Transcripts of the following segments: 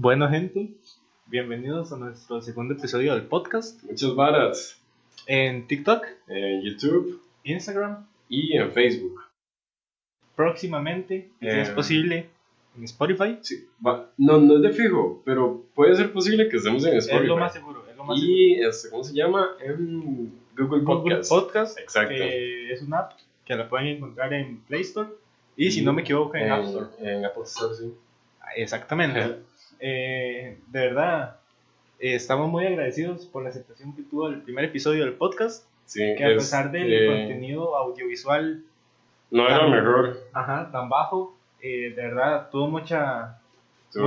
Bueno, gente, bienvenidos a nuestro segundo episodio del podcast Muchas varas en TikTok, en YouTube Instagram, y en Facebook. próximamente, si es posible, en Spotify. Sí, no es de fijo, pero puede ser posible que estemos en Spotify. Es lo más seguro. Y ¿cómo se llama? En Google Podcast. Google Podcast, Exacto. que es una app que la pueden encontrar en Play Store y si no me equivoco en App Store. En Apple Store, sí. Exactamente. De verdad, estamos muy agradecidos por la aceptación que tuvo el primer episodio del podcast. Sí, que a pesar del contenido audiovisual no era mejor. Tan bajo, de verdad tuvo muy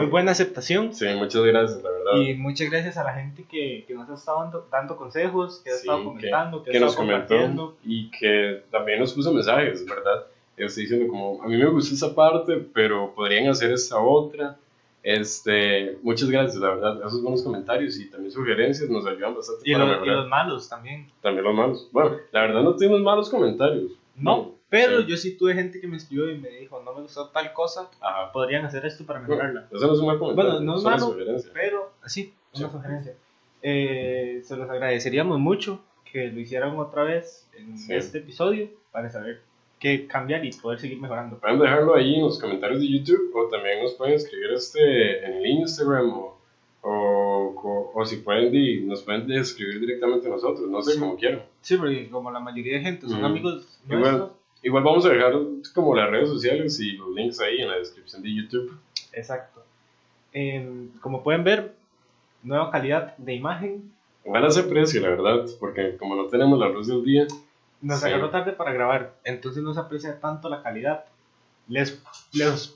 buena aceptación. Sí, muchas gracias, la verdad. Y muchas gracias a la gente que nos ha estado dando consejos, que ha estado comentando, que ha nos estado compartiendo. Y que también nos puso mensajes, ¿verdad? Estoy diciendo como, a mí me gustó esa parte, pero podrían hacer esta otra. Muchas gracias, la verdad. Esos buenos comentarios y también sugerencias nos ayudan bastante y los malos también. También los malos. Bueno, la verdad no tuvimos malos comentarios. No, pero yo sí tuve gente que me escribió y me dijo, no me gustó tal cosa, podrían hacer esto para mejorarla. Eso no es un mal comentario. Bueno, no es malo, pero sí, una sugerencia. Se los agradeceríamos mucho que lo hicieran otra vez en este episodio para saber qué cambiar y poder seguir mejorando. Pueden dejarlo ahí en los comentarios de YouTube o también nos pueden escribir en el Instagram o si pueden nos pueden escribir directamente a nosotros, no sé, como quieran. Sí, porque como la mayoría de gente son amigos nuestros. Igual vamos a dejar como las redes sociales y los links ahí en la descripción de YouTube. Exacto. Como pueden ver, nueva calidad de imagen. Ojalá se aprecie, la verdad, porque como no tenemos la luz del día, nos agarró tarde para grabar, entonces no se aprecia tanto la calidad. Les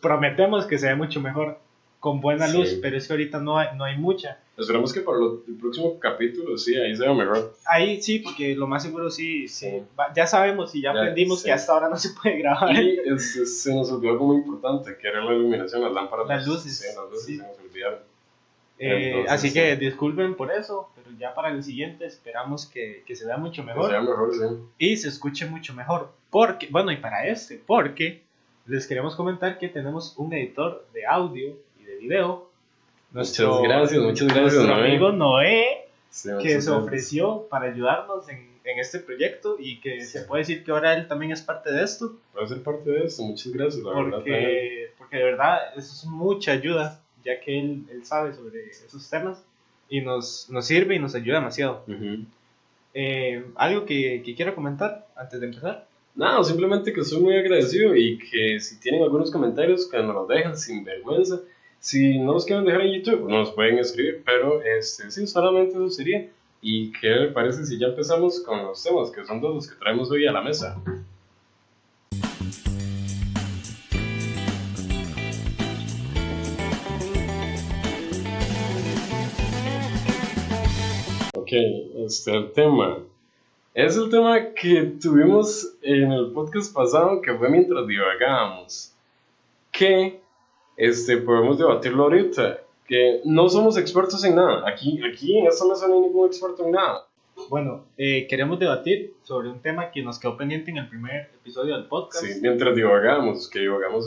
prometemos que se ve mucho mejor con buena luz, pero es que ahorita no hay mucha. Esperamos que para el próximo capítulo, sí, ahí se ve mejor. Ahí sí, porque lo más seguro sí. Ya sabemos y ya aprendimos que hasta ahora no se puede grabar. Y se nos olvidó algo muy importante, que era la iluminación, las lámparas. Las luces. Sí, las luces se nos olvidaron. Así que disculpen por eso, pero ya para el siguiente esperamos que se vea mucho mejor. Que se vea mejor, sí. Y se escuche mucho mejor. Porque les queremos comentar que tenemos un editor de audio y de video. Muchas gracias, nuestro amigo Noé, que se ofreció para ayudarnos en este proyecto y que se puede decir que ahora él también es parte de esto. Puede ser parte de esto, muchas gracias, la verdad. Porque de verdad eso es mucha ayuda, ya que él sabe sobre esos temas y nos sirve y nos ayuda demasiado. ¿Algo que quiera comentar antes de empezar? No, simplemente que soy muy agradecido y que si tienen algunos comentarios que nos los dejan sin vergüenza. Si no los quieren dejar en YouTube, nos pueden escribir, pero sí, solamente eso sería. ¿Y qué le parece si ya empezamos con los temas, que son todos los que traemos hoy a la mesa? Ok, el tema es el tema que tuvimos en el podcast pasado, que fue mientras divagábamos. Que podemos debatirlo ahorita, que no somos expertos en nada. Aquí en esta mesa no hay ningún experto en nada. Bueno, queremos debatir sobre un tema que nos quedó pendiente en el primer episodio del podcast. Sí, mientras divagamos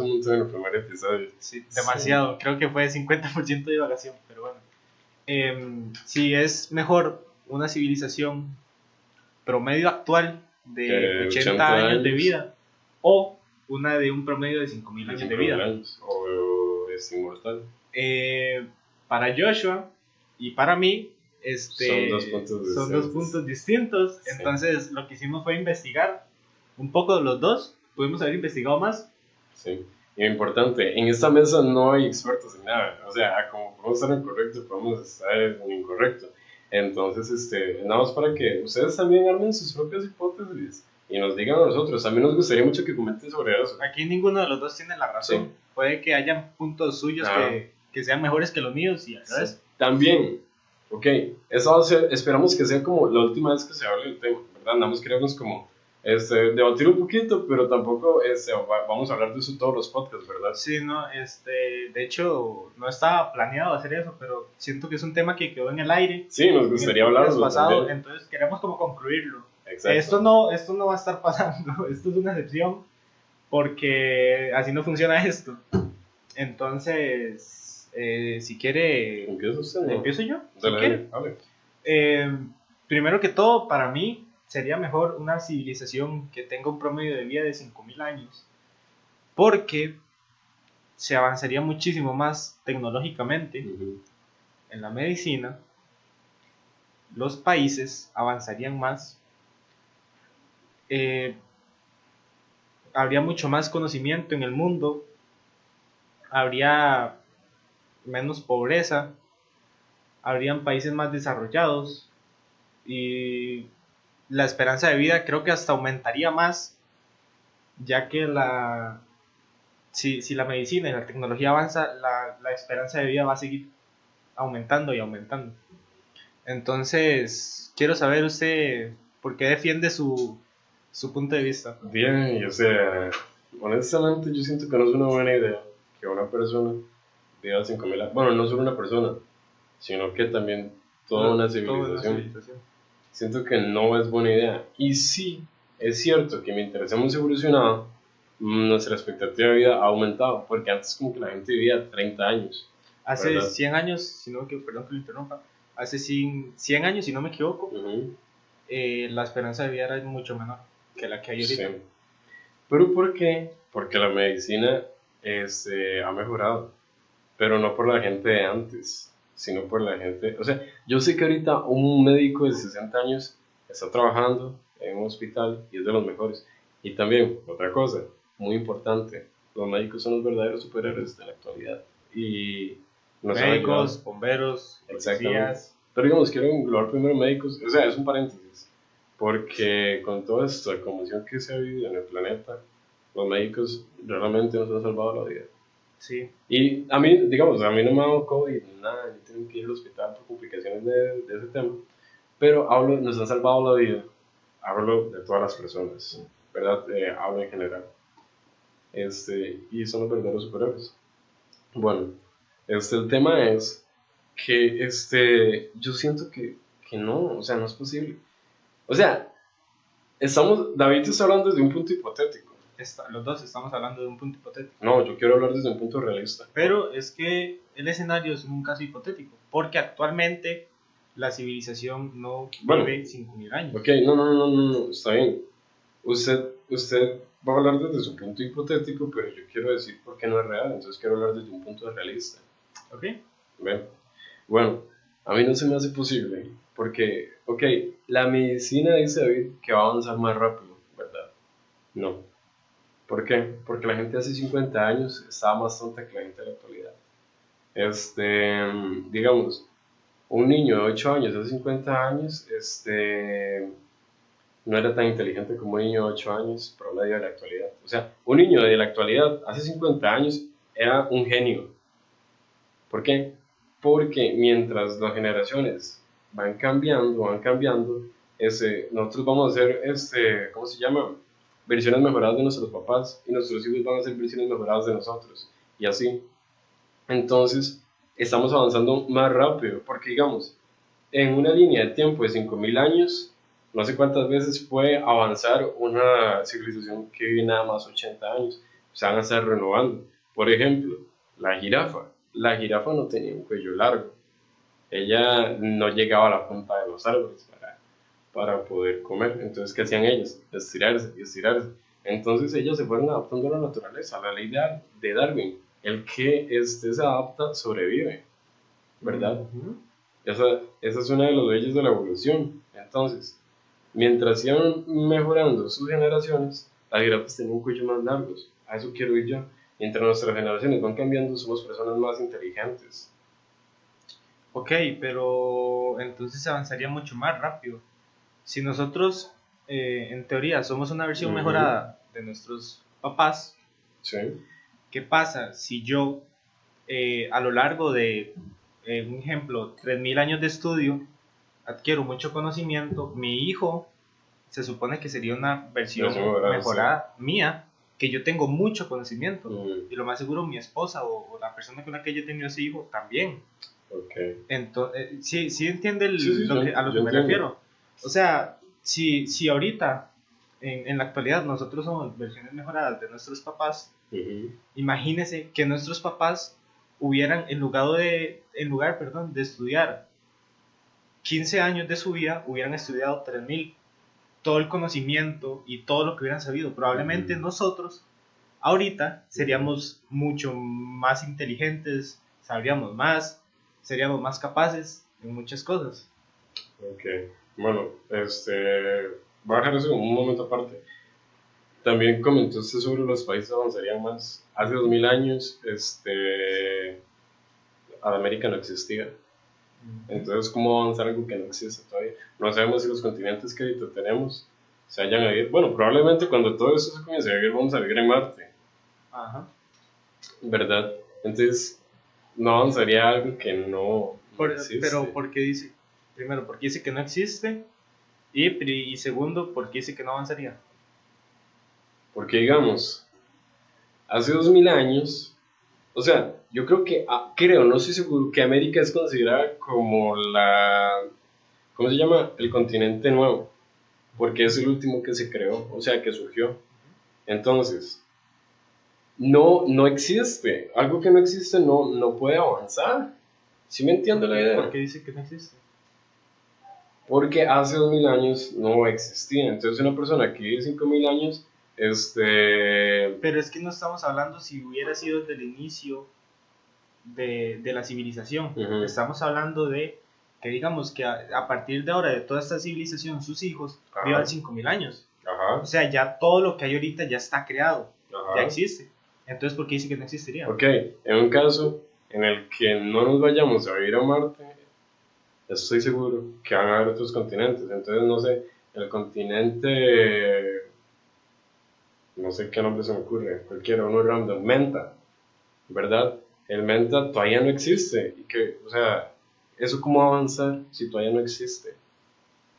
un montón en el primer episodio. Sí, demasiado. Sí. Creo que fue 50% de divagación, pero bueno. Si es mejor una civilización promedio actual de 80 años de vida o una de un promedio de 5.000 años de vida. O es inmortal. Para Joshua y para mí son dos puntos distintos. Sí. Entonces lo que hicimos fue investigar un poco de los dos. Pudimos haber investigado más. Sí. Y lo importante, en esta mesa no hay expertos en nada. O sea, como podemos estar en correcto, podemos estar en incorrecto. Entonces, nada más para que ustedes también armen sus propias hipótesis y nos digan a nosotros. A mí nos gustaría mucho que comenten sobre eso. Aquí ninguno de los dos tiene la razón. Sí. Puede que hayan puntos suyos que sean mejores que los míos y al revés. Sí. También, ok, eso va a ser, esperamos que sea como la última vez que se hable del tema, ¿verdad? Nada más queremos como debatir un poquito, pero tampoco vamos a hablar de eso todos los podcasts, ¿verdad? Sí, no, de hecho no estaba planeado hacer eso, pero siento que es un tema que quedó en el aire. Sí, nos gustaría hablarlo pasado, entonces queremos como concluirlo. Exacto. Esto no va a estar pasando, esto es una excepción, porque así no funciona esto. Entonces, Si quiere, ¿Empieza usted? No. ¿empiezo yo? Dale, Primero que todo, para mí sería mejor una civilización que tenga un promedio de vida de 5000 años, porque se avanzaría muchísimo más tecnológicamente en la medicina, los países avanzarían más, habría mucho más conocimiento en el mundo, habría menos pobreza, habrían países más desarrollados y la esperanza de vida creo que hasta aumentaría más, ya que si la medicina y la tecnología avanza, la esperanza de vida va a seguir aumentando y aumentando. Entonces, quiero saber usted por qué defiende su punto de vista. Bien, o sea, honestamente yo siento que no es una buena idea que una persona viva 5000 años. Bueno, no solo una persona, sino que también toda una civilización. Siento que no es buena idea. Y sí, es cierto que mientras hemos evolucionado, nuestra expectativa de vida ha aumentado, porque antes como que la gente vivía 30 años. Hace ¿verdad? 100 años, perdón que lo interrumpa, hace 100 años, si no me equivoco, la esperanza de vida era mucho menor que la que hay ahorita. Sí. ¿Pero por qué? Porque la medicina ha mejorado, pero no por la gente de antes, sino por la gente... O sea, yo sé que ahorita un médico de 60 años está trabajando en un hospital y es de los mejores. Y también, otra cosa, muy importante, los médicos son los verdaderos superhéroes de la actualidad. Y médicos, bomberos, policías. Pero digamos, quiero englobar primero médicos, o sea, es un paréntesis, porque con toda esta conmoción que se ha vivido en el planeta, los médicos realmente nos han salvado la vida. Sí. Y a mí, digamos, a mí no me ha dado COVID, nada, yo tengo que ir al hospital por complicaciones de ese tema, pero nos han salvado la vida, hablo de todas las personas, ¿verdad? Hablo en general, y son los verdaderos superhéroes. Bueno, el tema es que yo siento que no, o sea, no es posible. O sea, David está hablando desde un punto hipotético. Los dos estamos hablando de un punto hipotético. No, yo quiero hablar desde un punto realista. Pero es que el escenario es un caso hipotético, porque actualmente la civilización no vive 5000 años. Ok, no, está bien. Usted va a hablar desde su punto hipotético, pero yo quiero decir por qué no es real, entonces quiero hablar desde un punto realista. Ok. ¿Ven? Bueno, a mí no se me hace posible, porque, ok, la medicina dice David que va a avanzar más rápido, ¿verdad? No. ¿Por qué? Porque la gente hace 50 años estaba más tonta que la gente de la actualidad. Digamos, un niño de 8 años hace 50 años, no era tan inteligente como un niño de 8 años promedio de la actualidad. O sea, un niño de la actualidad hace 50 años era un genio. ¿Por qué? Porque mientras las generaciones van cambiando, nosotros vamos a hacer, ¿cómo se llama? Versiones mejoradas de nuestros papás y nuestros hijos van a ser versiones mejoradas de nosotros. Y así. Entonces, estamos avanzando más rápido, porque digamos, en una línea de tiempo de 5000 años, no sé cuántas veces puede avanzar una civilización que vive nada más 80 años. Se van a estar renovando. Por ejemplo, la jirafa. La jirafa no tenía un cuello largo. Ella no llegaba a la punta de los árboles para poder comer. Entonces, ¿qué hacían ellos? Estirarse y estirarse. Entonces, ellos se fueron adaptando a la naturaleza, a la ley de Darwin. El que se adapta, sobrevive. ¿Verdad? Esa es una de las leyes de la evolución. Entonces, mientras iban mejorando sus generaciones, las jirafas tenían un cuello más largos. A eso quiero ir yo. Mientras nuestras generaciones van cambiando, somos personas más inteligentes. Ok, pero entonces se avanzaría mucho más rápido. Si nosotros, en teoría, somos una versión mejorada de nuestros papás, ¿sí? ¿Qué pasa si yo, a lo largo de, un ejemplo, 3000 años de estudio, adquiero mucho conocimiento? Mi hijo se supone que sería una versión mejorada mía, que yo tengo mucho conocimiento, y lo más seguro mi esposa o la persona con la que yo he tenido ese hijo también. Okay. Entonces, sí entiende a lo que me entiendo. refiero. O sea, si ahorita, en la actualidad, nosotros somos versiones mejoradas de nuestros papás, imagínese que nuestros papás hubieran, en lugar, perdón, de estudiar 15 años de su vida, hubieran estudiado 3000, todo el conocimiento y todo lo que hubieran sabido. Probablemente nosotros ahorita seríamos mucho más inteligentes, sabríamos más, seríamos más capaces en muchas cosas. Ok, bueno, voy a dejar eso un momento aparte. También comentó usted sobre los países avanzarían más. Hace 2000 años, América no existía. Entonces, ¿cómo avanzar algo que no existe todavía? No sabemos si los continentes que ahorita tenemos se hayan a vivir. Bueno, probablemente cuando todo eso se comience a vivir, vamos a vivir en Marte. Ajá. ¿Verdad? Entonces, no avanzaría algo que no existe. Pero, ¿por qué dice? Primero, porque dice que no existe. Y segundo, porque dice que no avanzaría. Porque, digamos, hace 2000 años, o sea, yo creo que, no estoy seguro, que América es considerada como ¿cómo se llama? El continente nuevo, porque es el último que se creó, o sea, que surgió. Entonces, no existe, algo que no existe no puede avanzar. ¿Sí me entiende la idea? ¿Por qué dice que no existe? Porque hace 2000 años no existía, entonces una persona que vive 5000 años, Pero es que no estamos hablando si hubiera sido desde el inicio de la civilización. Uh-huh. Estamos hablando de que digamos que a partir de ahora de toda esta civilización sus hijos vivan 5000 años. Ajá. O sea, ya todo lo que hay ahorita ya está creado. Ajá. Ya existe. Entonces, ¿por qué dice que no existiría? Ok, en un caso en el que no nos vayamos a vivir a Marte, estoy seguro que van a haber otros continentes. Entonces, no sé, el continente, no sé qué nombre se me ocurre, cualquiera, uno random, Menta, ¿verdad? El Menta todavía no existe. Y que, o sea, ¿eso cómo va a avanzar si todavía no existe?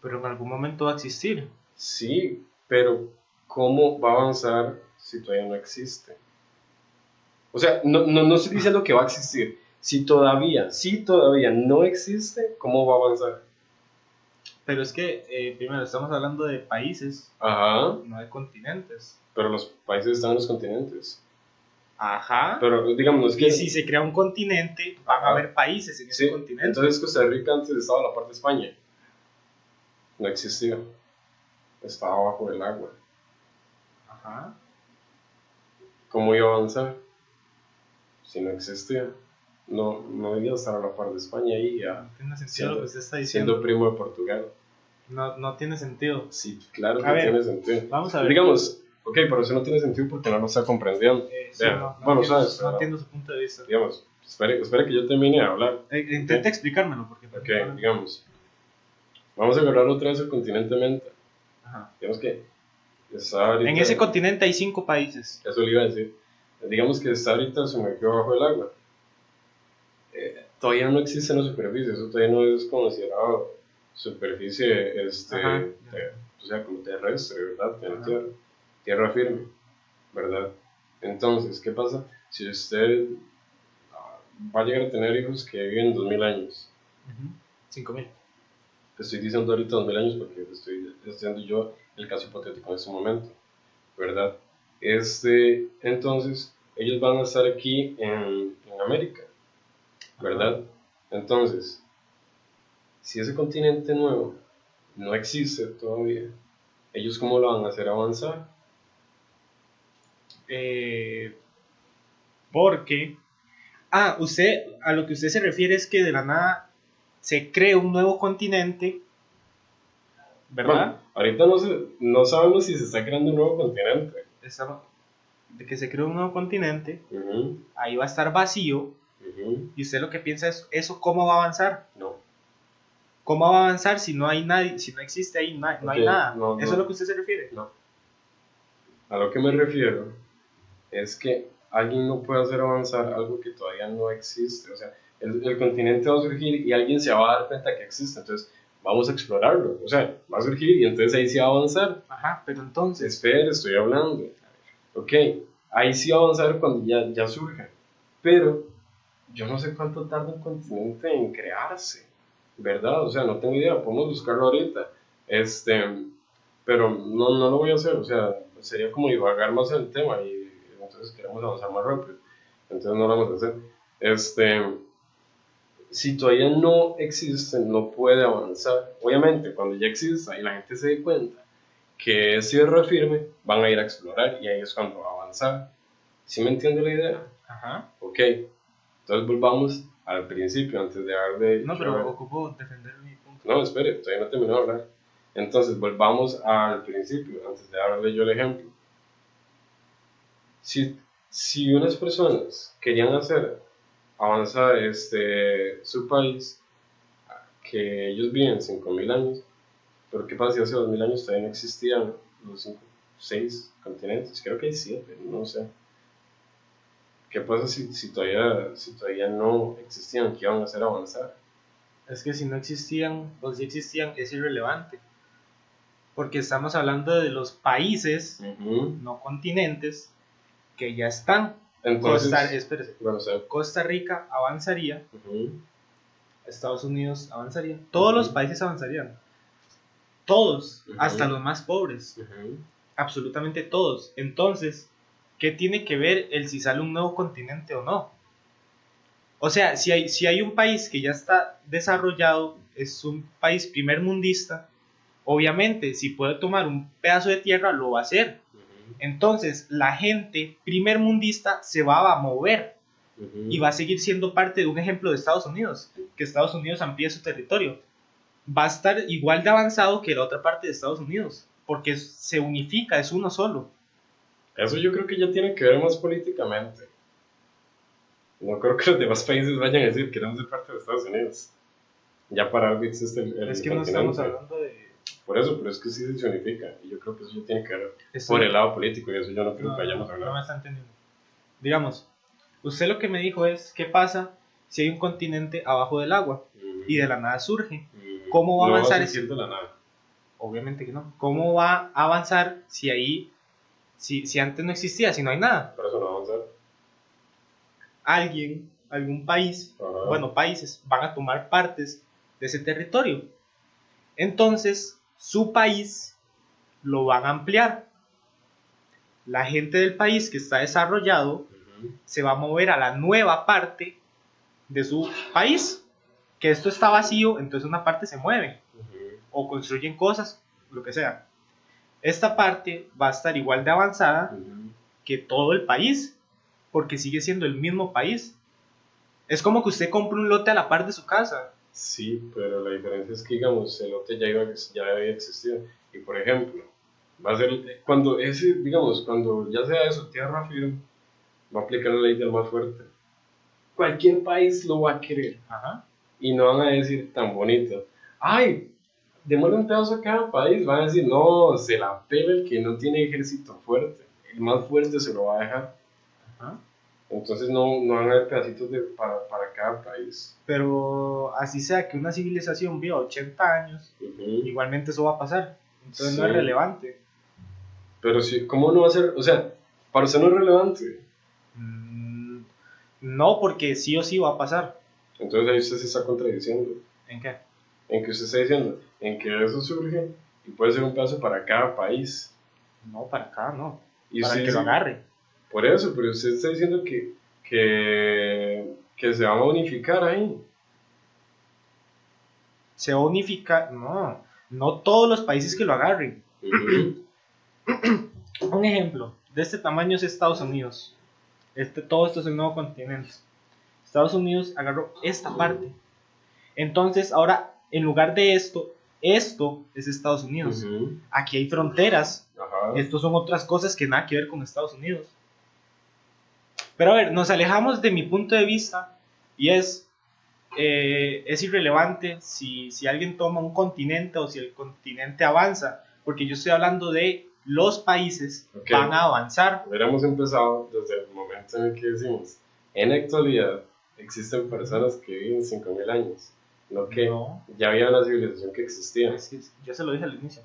Pero en algún momento va a existir. Sí, pero ¿cómo va a avanzar si todavía no existe? O sea, no estoy diciendo que va a existir. Si todavía no existe, ¿cómo va a avanzar? Pero es que, primero, estamos hablando de países, Ajá. no de continentes. Pero los países están en los continentes. Ajá. Pero digamos que... Y si se crea un continente, van a haber países en ese continente. Entonces Costa Rica antes estaba en la parte de España. No existía. Estaba bajo el agua. Ajá. ¿Cómo iba a avanzar? Si no existía. No debía estar a la par de España ahí ya. No tiene sentido lo que usted está diciendo. Siendo primo de Portugal. No tiene sentido. Sí, claro que tiene sentido. Vamos a ver. Digamos, ok, pero eso no tiene sentido porque no lo está comprendiendo. Sí, no entiendo su punto de vista. Digamos, espere que yo termine de hablar. Intenta explicármelo. Ok, digamos. Vamos a agarrar otra vez el continente Menta. Ajá. Digamos que está ahorita, en ese continente hay 5 países. Eso le iba a decir. Digamos que está ahorita sumergido bajo el agua. Todavía no existe en la superficie, eso todavía no es considerado superficie, o sea, como terrestre, ¿verdad? Tierra firme, ¿verdad? Entonces, ¿qué pasa? Si usted va a llegar a tener hijos que viven 2000 años. 5000. Estoy diciendo ahorita 2000 años porque estoy haciendo yo el caso hipotético en este momento, ¿verdad? Entonces, ellos van a estar aquí en América, ¿verdad? Entonces, si ese continente nuevo no existe todavía, ¿ellos cómo lo van a hacer avanzar? Porque usted, a lo que usted se refiere es que de la nada se cree un nuevo continente, ¿verdad? Bueno, ahorita no sabemos si se está creando un nuevo continente. De que se cree un nuevo continente, Uh-huh. ahí va a estar vacío. Uh-huh. Y usted lo que piensa es, ¿eso cómo va a avanzar? No. ¿Cómo va a avanzar si no hay nadie, si no existe ahí, no hay nada? ¿Eso es lo que usted se refiere? No. A lo que me refiero es que alguien no puede hacer avanzar algo que todavía no existe. O sea, el continente va a surgir y alguien se va a dar cuenta que existe. Entonces, vamos a explorarlo. O sea, va a surgir y entonces ahí sí va a avanzar. Ajá, pero entonces... Espera, estoy hablando. Ok, ahí sí va a avanzar cuando ya surja. Pero yo no sé cuánto tarda un continente en crearse, ¿verdad? O sea, no tengo idea, podemos buscarlo ahorita. Pero no lo voy a hacer, o sea, sería como divagar más en el tema y entonces queremos avanzar más rápido. Entonces no lo vamos a hacer. Si todavía no existe, no puede avanzar. Obviamente, cuando ya exista y la gente se dé cuenta que es tierra firme, van a ir a explorar y ahí es cuando va a avanzar. ¿Sí me entiende la idea? Ajá. Ok, entonces volvamos al principio antes de darle... No, pero ocupo defender mi punto. No, espere, todavía no terminó de hablar. Entonces volvamos al principio antes de darle yo el ejemplo. Si unas personas querían hacer avanzar su país, que ellos viven 5.000 años, pero ¿qué pasa si hace 2.000 años todavía no existían los 6 continentes? Creo que hay 7, no sé. ¿Qué pasa si todavía no existían? ¿Qué iban a hacer avanzar? Es que si no existían, o si existían, es irrelevante. Porque estamos hablando de los países, no continentes, que ya están. Entonces, Costa Rica avanzaría, Estados Unidos avanzaría, todos los países avanzarían. Todos, hasta los más pobres. Absolutamente todos. Entonces, ¿qué tiene que ver el si sale un nuevo continente o no? O sea, si hay un país que ya está desarrollado, es un país primermundista, obviamente, si puede tomar un pedazo de tierra, lo va a hacer. Entonces, la gente primermundista se va a mover y va a seguir siendo parte de un ejemplo de Estados Unidos, que Estados Unidos amplíe su territorio. Va a estar igual de avanzado que la otra parte de Estados Unidos, porque se unifica, es uno solo. Eso yo creo que ya tiene que ver más políticamente. No creo que los demás países vayan a decir que queremos ser parte de Estados Unidos. Ya para algo existe el es que continente. No estamos hablando de... Por eso, pero es que sí se unifica. Y yo creo que eso ya tiene que ver por el lado político. Y eso yo no creo que vayamos a hablar. No me está entendiendo. Digamos, usted lo que me dijo es, ¿qué pasa si hay un continente abajo del agua y de la nada surge? ¿Cómo va a avanzar ese? No va a de la nada. Obviamente que no. ¿Cómo va a avanzar si ahí, si antes no existía, si no hay nada? Por eso no va a avanzar. Algún país, bueno, países van a tomar partes de ese territorio. Entonces, su país lo van a ampliar. La gente del país que está desarrollado se va a mover a la nueva parte de su país. Que esto está vacío, entonces una parte se mueve. O construyen cosas, lo que sea. Esta parte va a estar igual de avanzada que todo el país, porque sigue siendo el mismo país. Es como que usted compra un lote a la par de su casa. Sí, pero la diferencia es que, digamos, el lote ya había existido. Y, por ejemplo, va a ser, cuando ya sea eso, tierra firme, va a aplicar la ley del más fuerte. Cualquier país lo va a querer. Y no van a decir tan bonito, ay, démosle un pedazo a cada país. Van a decir, no, se la pela el que no tiene ejército fuerte. El más fuerte se lo va a dejar. Entonces no van a haber pedacitos para cada país. Pero así sea que una civilización viva 80 años, igualmente eso va a pasar. Entonces no es relevante. Pero sí, ¿cómo no va a ser? O sea, para usted no es relevante. No, porque sí o sí va a pasar. Entonces ahí usted se está contradiciendo. ¿En qué? En que usted está diciendo, en que eso surge y puede ser un pedazo para cada país. No, para cada no. Y para que lo agarre. Por eso, pero usted está diciendo que se van a unificar ahí. Se va a unificar, no todos los países que lo agarren. Un ejemplo de este tamaño es Estados Unidos. Todo esto es el nuevo continente. Estados Unidos agarró esta parte. Entonces ahora, en lugar de esto es Estados Unidos. Aquí hay fronteras. Estos son otras cosas que nada que ver con Estados Unidos. Pero a ver, nos alejamos de mi punto de vista y es irrelevante si alguien toma un continente o si el continente avanza, porque yo estoy hablando de los países van a avanzar. Hubiéramos empezado desde el momento en el que decimos, en la actualidad existen personas que viven 5.000 años, ya había una civilización que existía. Es que yo se lo dije al inicio.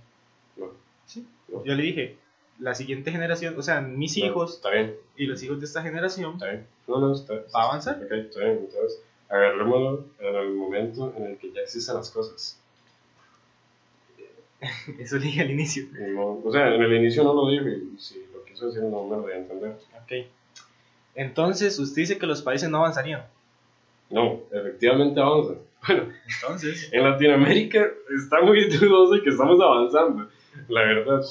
Sí. Yo le dije, la siguiente generación, o sea, mis hijos está bien. Y los hijos de esta generación está bien. ¿Va a avanzar? Ok, está bien. Entonces, agarrémoslo en el momento en el que ya existen las cosas. Eso le dije al inicio. No, o sea, en el inicio no lo dije, y si lo quiso decir no me lo voy a entender. Ok. Entonces, usted dice que los países no avanzarían. No, efectivamente avanza. Bueno, Entonces, en Latinoamérica está muy dudoso que estamos avanzando, la verdad.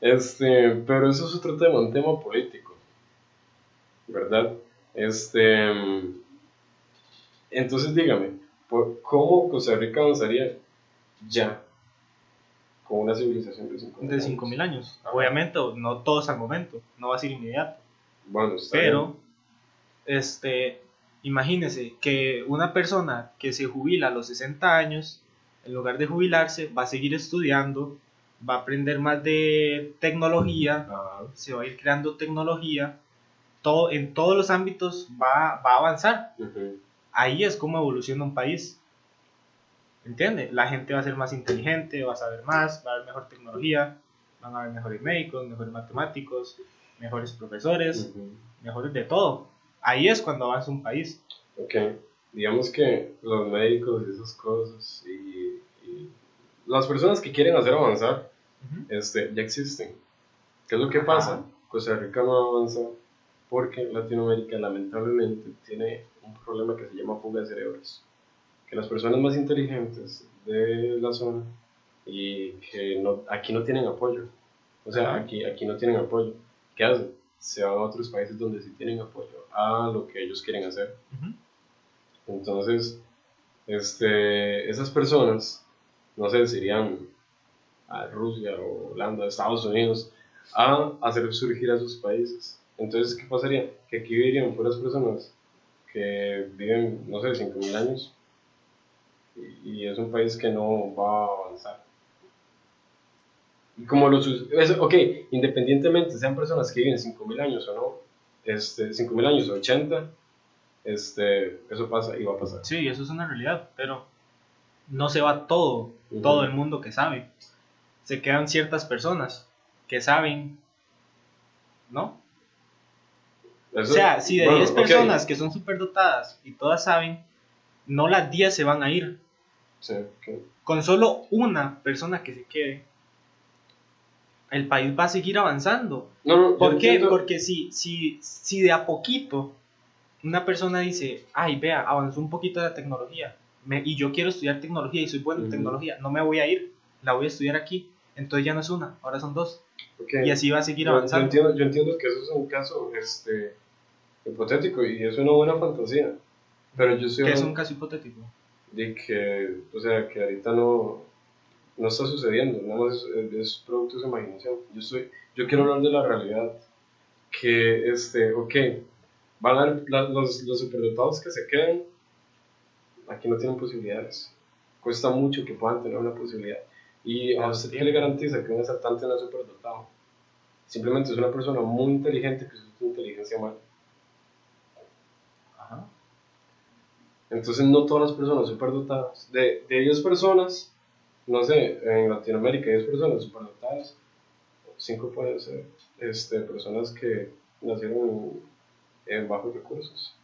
Pero eso es otro tema, un tema político, ¿verdad? Entonces dígame, ¿cómo Costa Rica avanzaría ya con una civilización de 5.000 de años? 5.000 años. Obviamente, no todos al momento, no va a ser inmediato. Bueno, está Pero, bien. imagínese que una persona que se jubila a los 60 años, en lugar de jubilarse, va a seguir estudiando, va a aprender más de tecnología, se va a ir creando tecnología, en todos los ámbitos va a avanzar. Uh-huh. Ahí es como evoluciona un país. ¿Entiende? La gente va a ser más inteligente, va a saber más, va a haber mejor tecnología, van a haber mejores médicos, mejores matemáticos, mejores profesores, mejores de todo. Ahí es cuando avanza un país. Ok, digamos que los médicos y esas cosas y las personas que quieren hacer avanzar, ya existen. ¿Qué es lo que pasa? Costa Rica no avanza porque Latinoamérica lamentablemente tiene un problema que se llama fuga de cerebros. Que las personas más inteligentes de la zona y que aquí no tienen apoyo. O sea, aquí no tienen apoyo. ¿Qué hacen? Se van a otros países donde sí tienen apoyo a lo que ellos quieren hacer. Entonces, esas personas, no sé, se irían a Rusia o Holanda, Estados Unidos, a hacer surgir a sus países. Entonces, ¿qué pasaría? Que aquí vivirían puras personas que viven, no sé, 5.000 años y es un país que no va a avanzar. Y como ok, independientemente sean personas que viven 5.000 años o no, 5.000 años o 80, eso pasa y va a pasar. Sí, eso es una realidad, pero no se va todo el mundo que sabe. Se quedan ciertas personas que saben, ¿no? Eso, o sea, si de 10 personas que son superdotadas y todas saben, no las 10 se van a ir. Sí, okay. Con solo una persona que se quede, el país va a seguir avanzando. ¿Por qué? Porque si de a poquito una persona dice, ay, vea, avanzó un poquito la tecnología y yo quiero estudiar tecnología y soy bueno en tecnología, no me voy a ir, la voy a estudiar aquí, entonces ya no es una, ahora son dos. Okay. Y así va a seguir avanzando. Yo entiendo que eso es un caso hipotético y es una buena fantasía, pero yo ¿Qué es un caso hipotético? De que, o sea, que ahorita no está sucediendo, nada más es producto de su imaginación. Yo quiero hablar de la realidad, que, ok, van a haber los superdotados que se queden, aquí no tienen posibilidades, cuesta mucho que puedan tener una posibilidad. ¿Y a usted qué le garantiza que un asaltante no es superdotado? Simplemente es una persona muy inteligente que usa su inteligencia mal. Ajá. Entonces no todas las personas superdotadas, de 10 personas, no sé, en Latinoamérica 10 personas superdotadas, 5 pueden ser personas que nacieron en bajos recursos.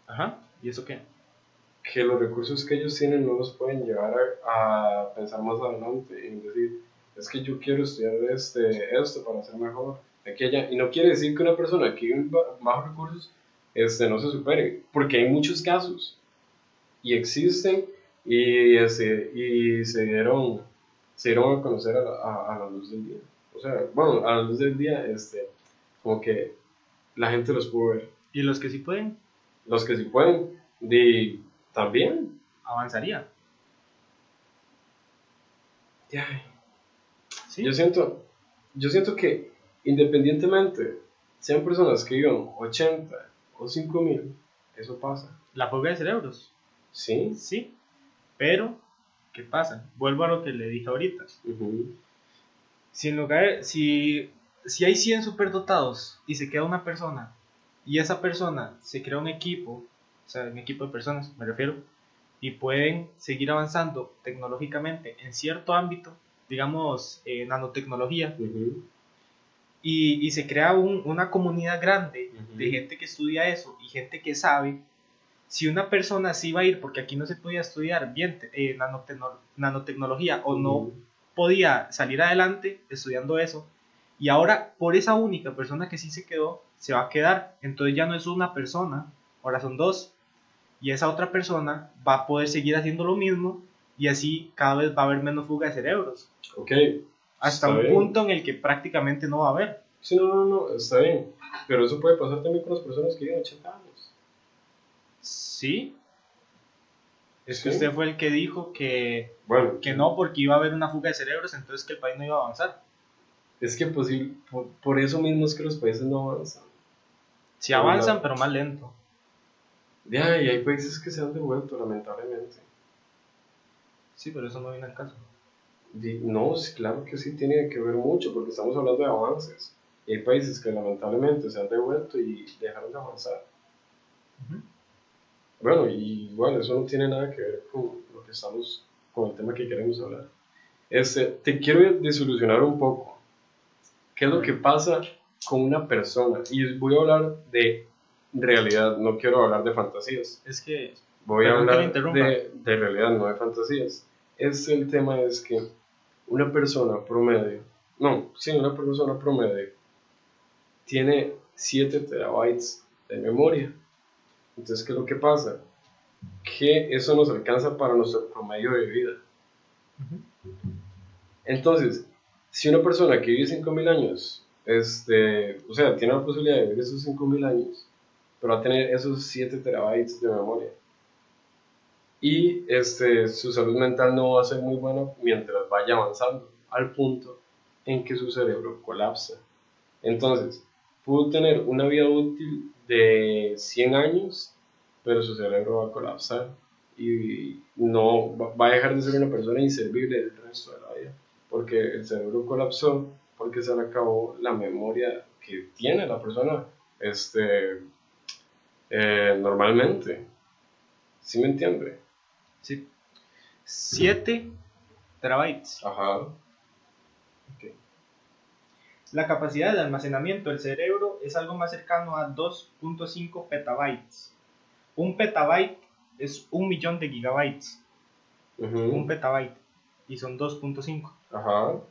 Ajá, ¿y eso qué? Que los recursos que ellos tienen no los pueden llevar a pensar más adelante y decir, es que yo quiero estudiar esto para ser mejor, aquella, y no quiere decir que una persona que vive en bajos recursos no se supere, porque hay muchos casos y existen y se dieron a conocer a la luz del día. O sea, bueno, a la luz del día, como que la gente los pudo ver. ¿Y los que sí pueden? Los que sí pueden, también. Avanzaría. ¿Sí? Yo siento que independientemente sean personas que vivan 80 o 5.000, eso pasa. La fuga de cerebros. Sí. Sí. Pero, ¿qué pasa? Vuelvo a lo que le dije ahorita. Si hay 100 superdotados y se queda una persona y esa persona se crea un equipo, o sea, un equipo de personas, me refiero, y pueden seguir avanzando tecnológicamente en cierto ámbito, digamos, nanotecnología, y se crea una comunidad grande de gente que estudia eso y gente que sabe. Si una persona sí va a ir, porque aquí no se podía estudiar bien nanotecnología o no podía salir adelante estudiando eso, y ahora por esa única persona que sí se quedó, se va a quedar, entonces ya no es una persona, ahora son dos, y esa otra persona va a poder seguir haciendo lo mismo y así cada vez va a haber menos fuga de cerebros. Ok. Hasta un punto en el que prácticamente no va a haber. Sí, no, está bien. Pero eso puede pasar también con las personas que viven 80 años. Sí. Es que usted fue el que dijo que no, porque iba a haber una fuga de cerebros, entonces que el país no iba a avanzar. Es que por eso mismo es que los países no avanzan. Sí avanzan, pero más lento. Ya, y hay países que se han devuelto, lamentablemente. Sí, pero eso no viene al caso. No, claro que sí tiene que ver mucho, porque estamos hablando de avances. Y hay países que lamentablemente se han devuelto y dejaron de avanzar. Uh-huh. Bueno, y igual, eso no tiene nada que ver con lo que estamos, con el tema que queremos hablar. Te quiero desilusionar un poco. ¿Qué es lo que pasa con una persona? Y voy a hablar de realidad, no quiero hablar de fantasías. Es que voy a hablar de realidad, no de fantasías. El tema es que una persona promedio tiene 7 terabytes de memoria. Entonces, ¿qué es lo que pasa? Que eso nos alcanza para nuestro promedio de vida. Uh-huh. Entonces, si una persona que vive 5.000 años, tiene la posibilidad de vivir esos 5.000 años, pero va a tener esos 7 terabytes de memoria. Y su salud mental no va a ser muy buena mientras vaya avanzando, al punto en que su cerebro colapsa. Entonces, pudo tener una vida útil de 100 años, pero su cerebro va a colapsar y no va a dejar de ser una persona inservible el resto de la vida, porque el cerebro colapsó, porque se le acabó la memoria que tiene la persona normalmente. ¿Sí me entiende? Sí. 7 terabytes. Ajá. Okay. La capacidad de almacenamiento del cerebro es algo más cercano a 2.5 petabytes. Un petabyte es 1.000.000 de gigabytes. Uh-huh. Un petabyte. Y son 2.5. Ajá. Ok.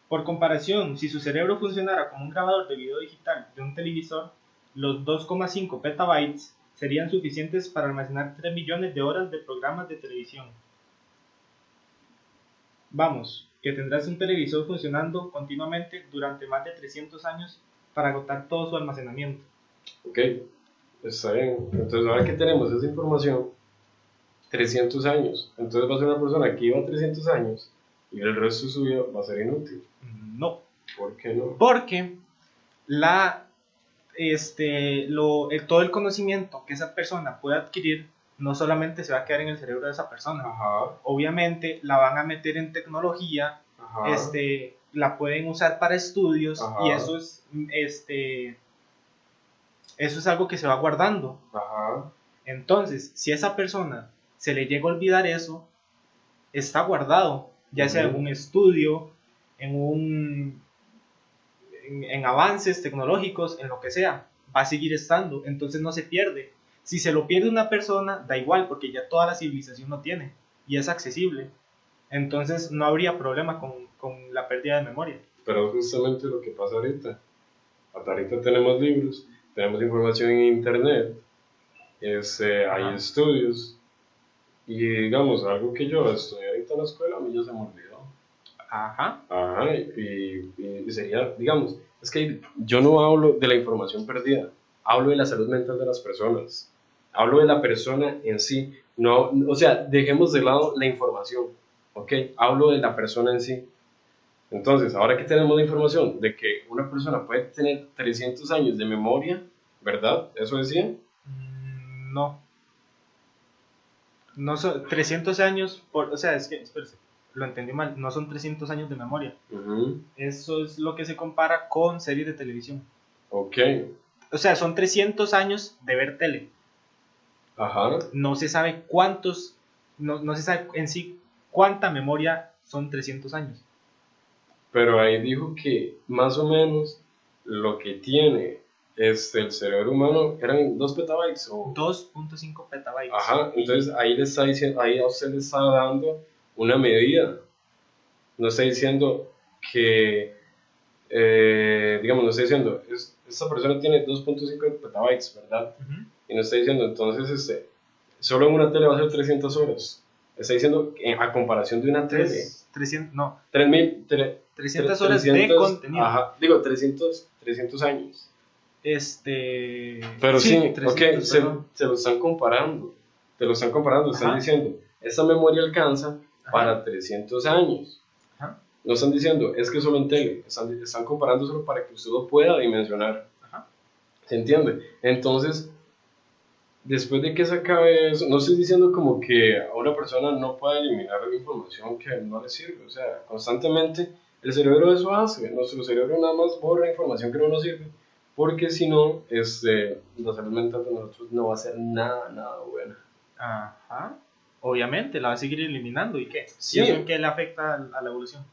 Por comparación, si su cerebro funcionara como un grabador de video digital de un televisor, los 2.5 petabytes serían suficientes para almacenar 3 millones de horas de programas de televisión. Vamos, que tendrás un televisor funcionando continuamente durante más de 300 años para agotar todo su almacenamiento. Ok, está bien. Entonces ahora que tenemos esa información, 300 años, entonces va a ser una persona que iba 300 años y el resto de su vida va a ser inútil. No. ¿Por qué no? Porque todo el conocimiento que esa persona puede adquirir no solamente se va a quedar en el cerebro de esa persona. Ajá. Obviamente la van a meter en tecnología. Ajá. La pueden usar para estudios. Ajá. Y eso es algo que se va guardando. Ajá. Entonces, si a esa persona se le llega a olvidar eso, está guardado, ya sea en un estudio, en avances tecnológicos, en lo que sea, va a seguir estando, entonces no se pierde. Si se lo pierde una persona, da igual, porque ya toda la civilización lo tiene y es accesible. Entonces no habría problema con la pérdida de memoria. Pero justamente lo que pasa ahorita. Hasta ahorita tenemos libros, tenemos información en internet, hay estudios, y digamos, algo que yo estudié ahorita en la escuela, a mí ya se me olvidó. Ajá. Ajá, y sería, digamos, es que yo no hablo de la información perdida, hablo de la salud mental de las personas, hablo de la persona en sí, no, o sea, dejemos de lado la información, ¿ok? Hablo de la persona en sí. Entonces, ahora que tenemos la información de que una persona puede tener 300 años de memoria, ¿verdad? ¿Eso decía? No. No son 300 años, o sea, es que, espérese, lo entendí mal, no son 300 años de memoria. Uh-huh. Eso es lo que se compara con series de televisión. Ok. O sea, son 300 años de ver tele. Ajá. No se sabe cuántos, no se sabe en sí cuánta memoria son 300 años. Pero ahí dijo que más o menos lo que tiene el cerebro humano eran 2 petabytes o 2.5 petabytes. Ajá, entonces ahí le está diciendo, ahí a usted le está dando una medida. No está diciendo que digamos, nos está diciendo, esta persona tiene 2.5 petabytes, ¿verdad? Y nos está diciendo, entonces, solo en una tele va a ser 300 horas. Está diciendo, a comparación de una tele. 300, no. 300 horas de contenido. Ajá, digo, 300 años. Pero sí, 300, ok, se lo están comparando. Te lo están comparando, están diciendo, esta memoria alcanza para 300 años. Ajá. No están diciendo, es que solo en tele, están comparando solo para que usted lo pueda dimensionar. Ajá. ¿Se entiende? Entonces, después de que se acabe eso, no estoy diciendo como que a una persona no pueda eliminar la información que no le sirve, o sea, constantemente el cerebro eso hace, nuestro cerebro nada más borra información que no nos sirve, porque si no, la salud mental de nosotros no va a ser nada buena. Ajá, obviamente, la va a seguir eliminando, ¿y qué? Sí. ¿Y eso en qué le afecta a la evolución?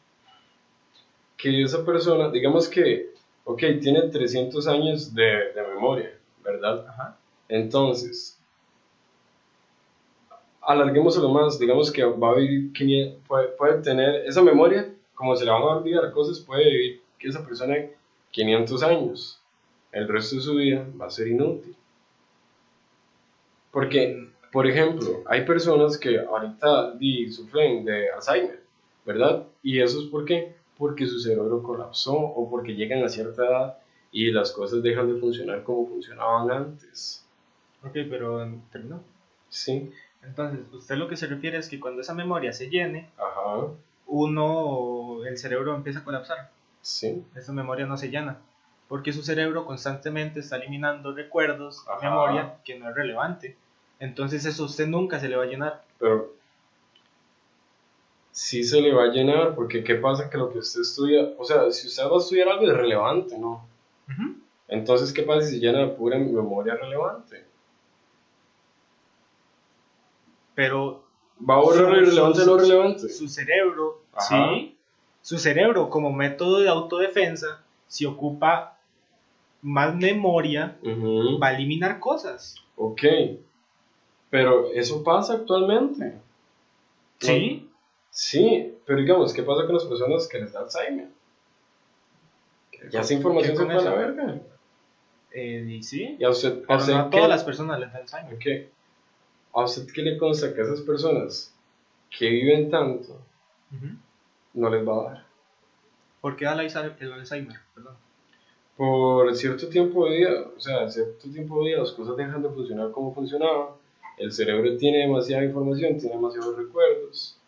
Que esa persona, digamos que, ok, tiene 300 años de memoria, ¿verdad? Ajá. Entonces, alarguémoslo más, digamos que va a vivir 500, puede tener esa memoria, como se le van a olvidar cosas, puede vivir que esa persona 500 años, el resto de su vida va a ser inútil. Porque, por ejemplo, hay personas que ahorita sufren de Alzheimer, ¿verdad? Y eso es porque su cerebro colapsó o porque llegan a cierta edad y las cosas dejan de funcionar como funcionaban antes. Ok, pero terminó. Sí. Entonces, usted lo que se refiere es que cuando esa memoria se llene, ajá, el cerebro empieza a colapsar. Sí. Esa memoria no se llena, porque su cerebro constantemente está eliminando recuerdos, ajá, memoria que no es relevante. Entonces eso a usted nunca se le va a llenar. Pero sí se le va a llenar, porque ¿qué pasa? Que lo que usted estudia, o sea, si usted va a estudiar algo es relevante, ¿no? Uh-huh. Entonces, ¿qué pasa si se llena de pura memoria relevante? Pero ¿va a borrar irrelevante o no relevante? Su cerebro, sí, su cerebro como método de autodefensa, si ocupa más memoria, uh-huh, va a eliminar cosas. Ok, pero eso pasa actualmente. Sí. Sí, pero digamos, ¿qué pasa con las personas que les da Alzheimer? Ya esa información se fue a la verga. Sí, y a usted, pero no a todas las personas les da Alzheimer. Okay. ¿A usted qué le consta que a esas personas que viven tanto, uh-huh, no les va a dar? ¿Por qué da el Alzheimer? Perdón. Por cierto tiempo de vida, o sea, cierto tiempo de vida las cosas dejan de funcionar como funcionaban, el cerebro tiene demasiada información, tiene demasiados recuerdos.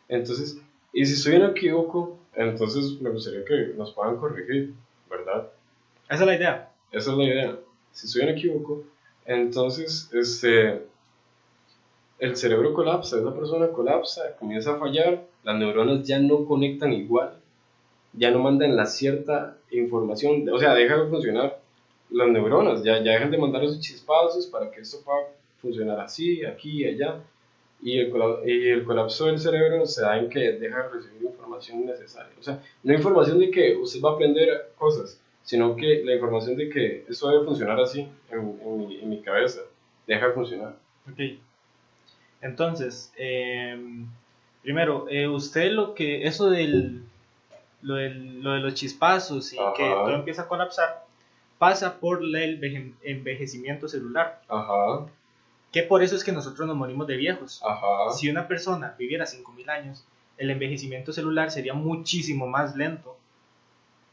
Entonces, y si estoy en equívoco, entonces me gustaría que nos puedan corregir, ¿verdad? Esa es la idea. Esa es la idea. Si estoy en equívoco, entonces el cerebro colapsa, esa persona colapsa, comienza a fallar, las neuronas ya no conectan igual, ya no mandan la cierta información, o sea, dejan de funcionar las neuronas, ya dejan de mandar esos chispazos para que esto pueda funcionar así, aquí y allá. Y el colapso del cerebro se da en que deja de recibir información innecesaria. O sea, no información de que usted va a aprender cosas, sino que la información de que esto debe funcionar así en mi cabeza, deja de funcionar. Ok. Entonces, primero, usted eso lo de los chispazos y ajá, que todo empieza a colapsar, pasa por el envejecimiento celular. Ajá. Que por eso es que nosotros nos morimos de viejos. Ajá. Si una persona viviera 5000 años, el envejecimiento celular sería muchísimo más lento.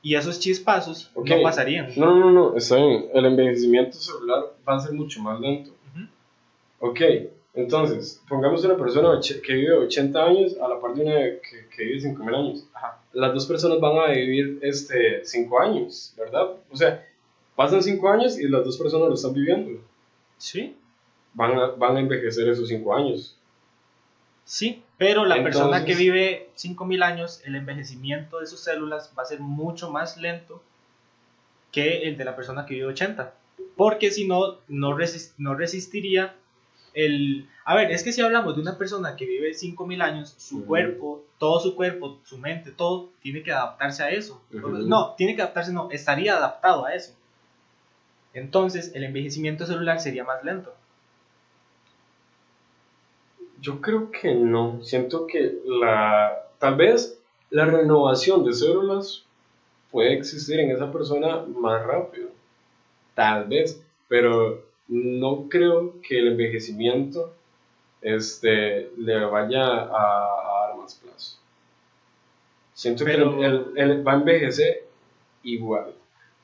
Y esos chispazos no pasarían. No, está bien. El envejecimiento celular va a ser mucho más lento. Uh-huh. Ok, entonces, pongamos una persona que vive 80 años a la par de una que vive 5000 años. Ajá. Las dos personas van a vivir 5 años, ¿verdad? O sea, pasan 5 años y las dos personas lo están viviendo. Sí. Van a envejecer esos 5 años. Sí, pero la persona que vive 5000 años, el envejecimiento de sus células va a ser mucho más lento que el de la persona que vive 80. Porque si no, no resistiría A ver, es que si hablamos de una persona que vive 5000 años, su cuerpo, todo su cuerpo, su mente, todo, tiene que adaptarse a eso. No, estaría adaptado a eso. Entonces, el envejecimiento celular sería más lento. Yo creo que no. Siento que tal vez la renovación de células puede existir en esa persona más rápido, tal vez, pero no creo que el envejecimiento le vaya a dar más plazo. Siento que él va a envejecer igual.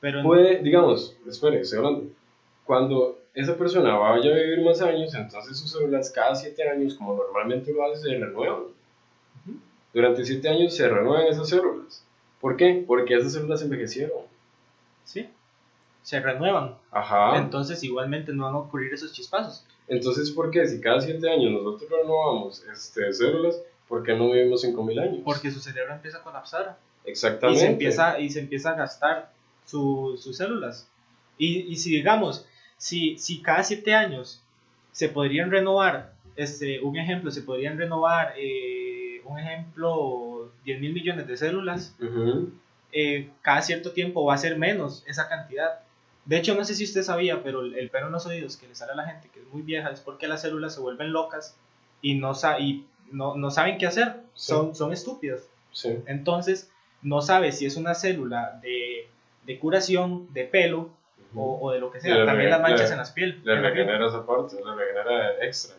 Pero puede, digamos, espere, estoy hablando, cuando esa persona vaya a vivir más años, entonces sus células cada 7 años, como normalmente lo hace, se renuevan. Durante 7 años se renuevan esas células. ¿Por qué? Porque esas células envejecieron. Sí, se renuevan. Ajá. Entonces igualmente no van a ocurrir esos chispazos. Entonces, ¿por qué? Si cada 7 años nosotros renovamos células, ¿por qué no vivimos 5.000 años? Porque su cerebro empieza a colapsar. Exactamente. Y se empieza a gastar sus células. Y si digamos, si cada 7 años se podrían renovar, un ejemplo, 10.000 millones de células, cada cierto tiempo va a ser menos esa cantidad. De hecho, no sé si usted sabía, pero el pelo en los oídos que le sale a la gente que es muy vieja es porque las células se vuelven locas y no saben qué hacer, sí. son estúpidas. Sí. Entonces, no sabe si es una célula de curación, de pelo, o de lo que sea. También las manchas en la piel. Le regenera esa parte, le regenera extra.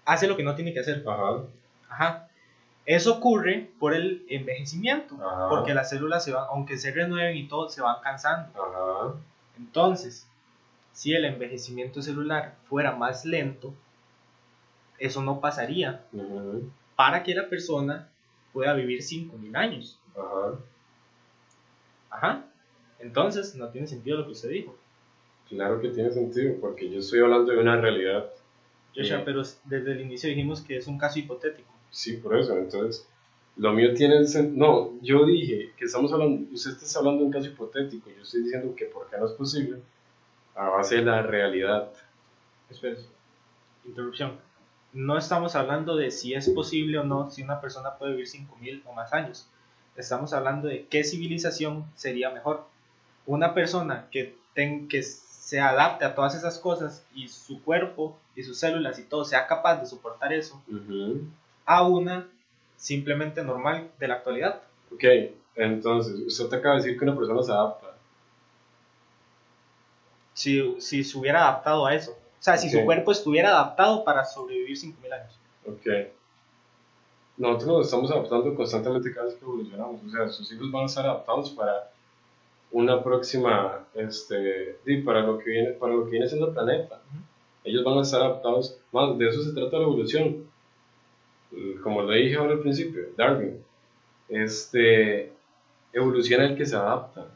Hace lo que no tiene que hacer. Ajá. Eso ocurre por el envejecimiento. Ajá. Porque las células se van, aunque se renueven y todo, se van cansando. Ajá. Entonces, si el envejecimiento celular fuera más lento, eso no pasaría. Para que la persona pueda vivir 5.000 años. Ajá. Entonces, no tiene sentido lo que usted dijo. Claro que tiene sentido, porque yo estoy hablando de una realidad. Joshua, pero desde el inicio dijimos que es un caso hipotético. Sí, por eso. Entonces, lo mío tiene sentido. No, yo dije que usted está hablando de un caso hipotético. Yo estoy diciendo que por qué no es posible a base de la realidad. Espera, interrupción. No estamos hablando de si es posible o no, si una persona puede vivir 5.000 o más años. Estamos hablando de qué civilización sería mejor. Una persona que se adapte a todas esas cosas y su cuerpo y sus células y todo sea capaz de soportar eso, a una simplemente normal de la actualidad. Ok, entonces, usted te acaba de decir que una persona se adapta. Si se hubiera adaptado a eso. O sea, si su cuerpo estuviera adaptado para sobrevivir 5.000 años. Ok. Nosotros nos estamos adaptando constantemente cada vez que evolucionamos. O sea, sus hijos van a estar adaptados para una próxima, para lo que viene siendo el planeta. Ellos van a estar adaptados. Más de eso se trata la evolución. Como le dije ahora al principio, Darwin. Evoluciona el que se adapta.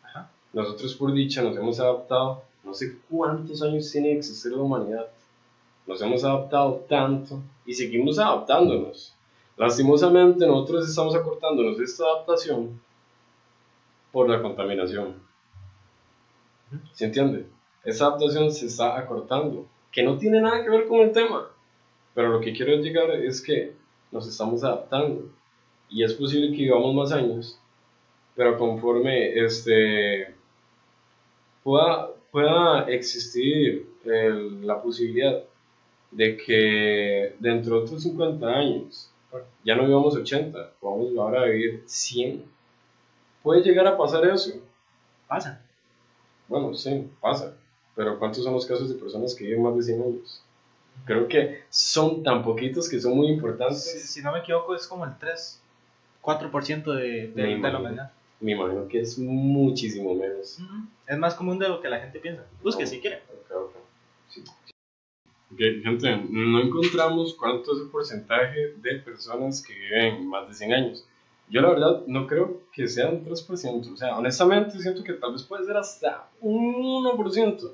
Ajá. Nosotros por dicha nos hemos adaptado. No sé cuántos años tiene que existir la humanidad. Nos hemos adaptado tanto y seguimos adaptándonos. Lastimosamente nosotros estamos acortándonos esta adaptación por la contaminación. ¿Se entiende? Esa adaptación se está acortando, que no tiene nada que ver con el tema. Pero lo que quiero llegar es que nos estamos adaptando y es posible que vivamos más años, pero conforme pueda existir la posibilidad de que dentro de otros 50 años ya no vivamos 80, vamos ahora a vivir 100. ¿Puede llegar a pasar eso? Pasa. Bueno, sí, pasa. Pero ¿cuántos son los casos de personas que viven más de 100 años? Creo que son tan poquitos que son muy importantes. Si no me equivoco, es como el 4% de la humanidad. Me imagino que es muchísimo menos. Es más común de lo que la gente piensa. Busque si quiere. Okay. Sí. Ok, gente, no encontramos cuánto es el porcentaje de personas que viven más de 100 años. Yo la verdad no creo que sea un 3%. O sea, honestamente siento que tal vez puede ser hasta un 1%.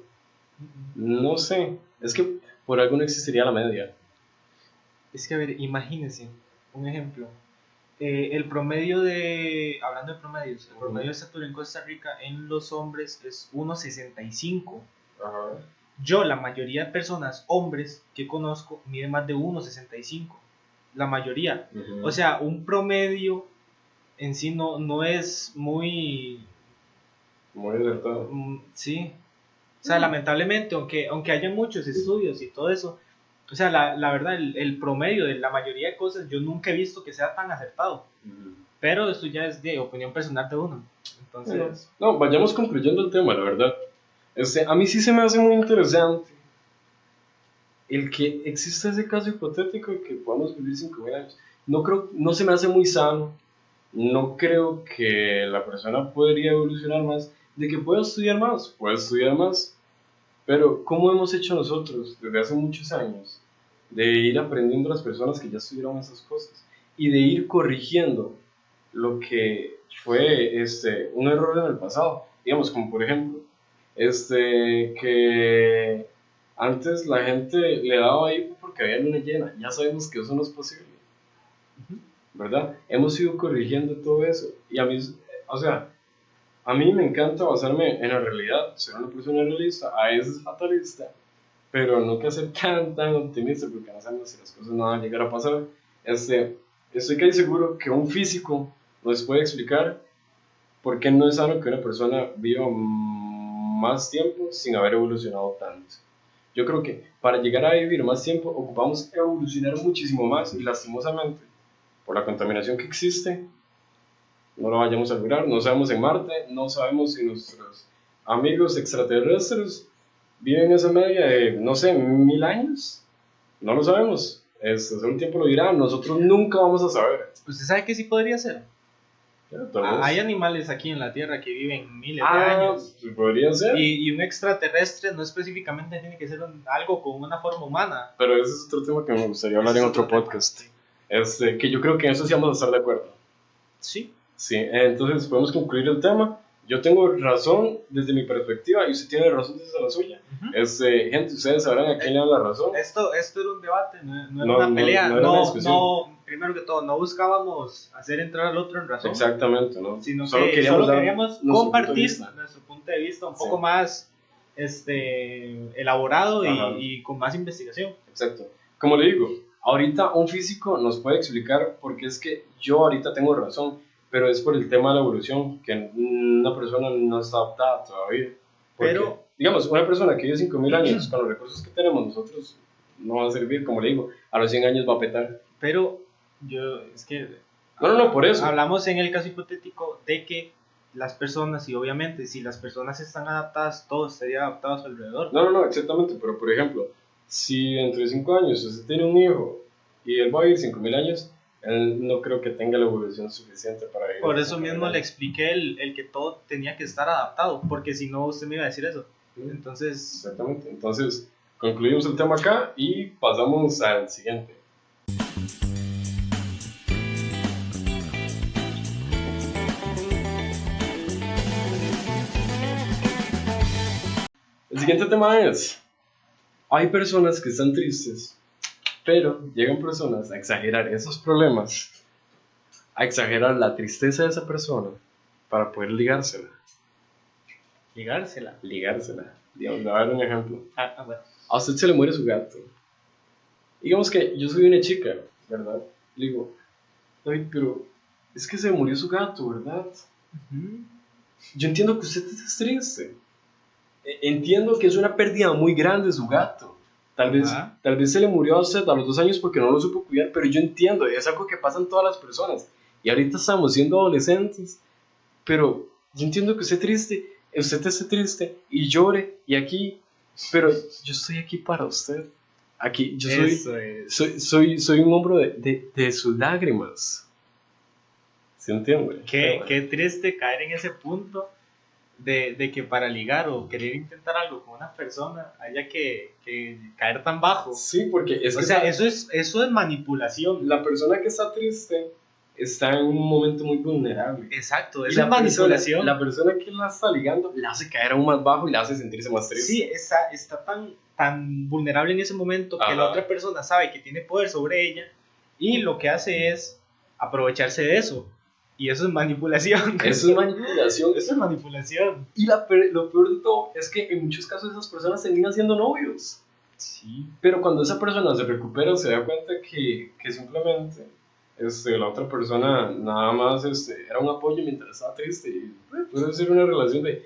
No sé. Es que por algo no existiría la media. Es que, a ver, imagínense un ejemplo. El promedio hablando de promedios, el promedio de estatura en Costa Rica en los hombres es 1,65. Ajá. Yo, la mayoría de personas, hombres que conozco, miden más de 1,65. La mayoría. O sea, un promedio en sí no es muy acertado. Sí. O sea, lamentablemente, aunque haya muchos estudios y todo eso, o sea, la verdad, el promedio de la mayoría de cosas, yo nunca he visto que sea tan acertado. Pero eso ya es de opinión personal de uno. Entonces... No, vayamos concluyendo el tema, la verdad. A mí sí se me hace muy interesante el que exista ese caso hipotético de que podamos vivir 5.000 años. No se me hace muy sano. No creo que la persona podría evolucionar más. De que pueda estudiar más. Pero, ¿cómo hemos hecho nosotros desde hace muchos años? De ir aprendiendo a las personas que ya estudiaron esas cosas y de ir corrigiendo lo que fue un error en el pasado. Digamos, como por ejemplo, que antes la gente le daba hipo porque había luna llena. Ya sabemos que eso no es posible, ¿verdad? Hemos ido corrigiendo todo eso. Y a mí, a mí me encanta basarme en la realidad, ser una persona realista, a veces fatalista, pero nunca ser tan optimista porque no sabemos si las cosas no van a llegar a pasar. Estoy casi seguro que un físico nos puede explicar por qué no es sano que una persona viva más tiempo sin haber evolucionado tanto. Yo creo que para llegar a vivir más tiempo ocupamos evolucionar muchísimo más y lastimosamente, por la contaminación que existe, no lo vayamos a lograr. No sabemos en Marte, no sabemos si nuestros amigos extraterrestres viven esa media de, no sé, 1.000 años. No lo sabemos. Solo el tiempo lo dirá. Nosotros nunca vamos a saber. ¿Usted sabe que sí podría ser? Hay animales aquí en la Tierra que viven miles de años. Podría ser. Y un extraterrestre no específicamente tiene que ser algo con una forma humana. Pero ese es otro tema que me gustaría hablar en otro podcast. Que yo creo que en eso sí vamos a estar de acuerdo. Sí. Sí, entonces podemos concluir el tema. Yo tengo razón desde mi perspectiva y usted tiene razón desde la suya. Gente, ustedes sabrán a quién le dan la razón. Esto era un debate, no era una pelea. Primero que todo, no buscábamos hacer entrar al otro en razón. Exactamente, ¿no? Sino solo queríamos compartir nuestro punto de vista un poco más elaborado y con más investigación. Exacto. Como le digo, ahorita un físico nos puede explicar por qué es que yo ahorita tengo razón, pero es por el tema de la evolución, que una persona no está adaptada todavía. Pero, digamos, una persona que vive 5.000 años, con los recursos que tenemos nosotros, no va a servir, como le digo, a los 100 años va a petar. Pero, por eso. Hablamos en el caso hipotético de que las personas, y obviamente, si las personas están adaptadas, todos estarían adaptados alrededor. No, exactamente, pero por ejemplo, si dentro de 5 años usted tiene un hijo y él va a vivir 5.000 años, él no creo que tenga la evolución suficiente para vivir. Por eso mismo le expliqué el que todo tenía que estar adaptado, porque si no usted me iba a decir eso. Entonces... Exactamente, entonces concluimos el tema acá y pasamos al siguiente. El siguiente tema es: hay personas que están tristes, pero llegan personas a exagerar esos problemas, a exagerar la tristeza de esa persona para poder ligársela. ¿Ligársela? Digamos, le voy a dar un ejemplo. Bueno. A usted se le muere su gato. Digamos que yo soy una chica, ¿verdad? Le digo, ay, pero es que se murió su gato, ¿verdad? Yo entiendo que usted está triste. Entiendo que es una pérdida muy grande su gato. Tal vez se le murió a usted a los 2 años porque no lo supo cuidar, pero yo entiendo, es algo que pasa en todas las personas. Y ahorita estamos siendo adolescentes, pero yo entiendo que usted esté triste y llore y aquí, pero yo estoy aquí para usted. Aquí, yo soy un hombro de sus lágrimas. ¿Se entiende? Qué triste caer en ese punto de que para ligar o querer intentar algo con una persona haya que caer tan bajo. Sí, porque eso es manipulación. La persona que está triste está en un momento muy vulnerable. Exacto, es manipulación. La persona que la está ligando la hace caer aún más bajo y la hace sentirse más triste. Sí, está tan vulnerable en ese momento que la otra persona sabe que tiene poder sobre ella y lo que hace es aprovecharse de eso. Y eso es manipulación. Eso es manipulación. Y lo peor de todo es que en muchos casos esas personas terminan siendo novios. Sí. Pero cuando esa persona se recupera se da cuenta que simplemente la otra persona nada más era un apoyo mientras estaba triste. Y puede ser una relación de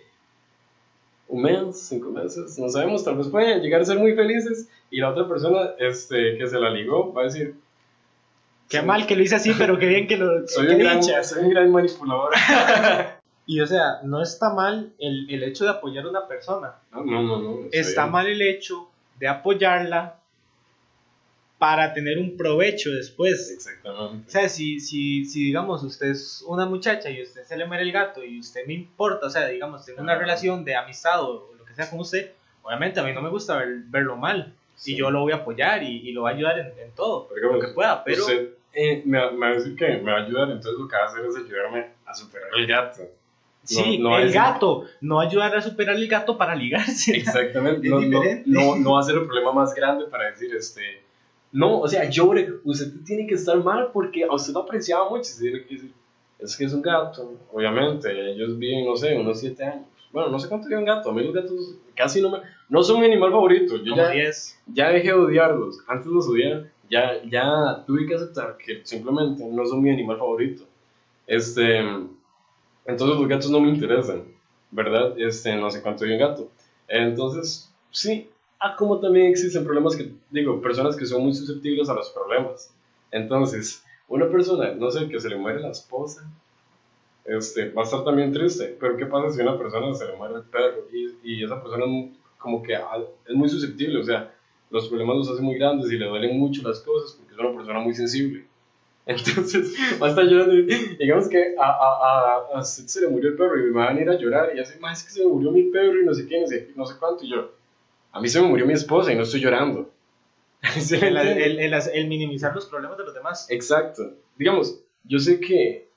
1 mes, 5 meses, no sabemos, tal vez pueden llegar a ser muy felices. Y la otra persona que se la ligó va a decir, Qué mal que lo hice así, pero qué bien que lo... Soy un gran manipulador. Y o sea, no está mal el hecho de apoyar a una persona. No. Está mal el hecho de apoyarla para tener un provecho después. Exactamente. O sea, si digamos usted es una muchacha y usted se le muere el gato y usted me importa, o sea, digamos, tengo una relación de amistad o lo que sea con usted, obviamente a mí no me gusta verlo mal. Sí. Y yo lo voy a apoyar y lo voy a ayudar en todo, lo que pueda, pero... Usted me va a decir que me va a ayudar, entonces lo que va a hacer es ayudarme a superar el gato. Sí, el gato, no ayudar a superar el gato para ligarse. Exactamente, no va a ser el problema más grande para decir, no, o sea, llore, usted tiene que estar mal porque a usted lo apreciaba mucho, usted tiene que decir, es que es un gato, obviamente, ellos viven, no sé, unos 7 años. Bueno, no sé cuánto vive un gato, a mí los gatos casi no son mi animal favorito, yo ya dejé de odiarlos, antes los odiaba, ya tuve que aceptar que simplemente no son mi animal favorito. Entonces los gatos no me interesan, ¿verdad? No sé cuánto vive un gato. Entonces, sí, como también existen problemas personas que son muy susceptibles a los problemas. Entonces, una persona, no sé, que se le muere la esposa, va a estar también triste, pero ¿qué pasa si a una persona se le muere el perro y esa persona como que es muy susceptible, o sea, los problemas los hace muy grandes y le duelen mucho las cosas porque es una persona muy sensible? Entonces va a estar llorando y digamos que a usted se le murió el perro y me van a ir a llorar y así, más es que se me murió mi perro y no sé qué, no sé cuánto, y yo, a mí se me murió mi esposa y no estoy llorando. el minimizar los problemas de los demás. Exacto. Digamos, yo sé que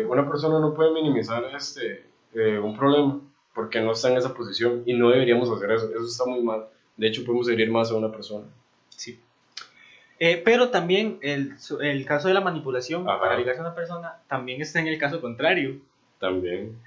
una persona no puede minimizar un problema porque no está en esa posición y no deberíamos hacer eso está muy mal. De hecho podemos herir más a una persona. Sí. Pero también el caso de la manipulación para ligarse a una persona también está en el caso contrario. También.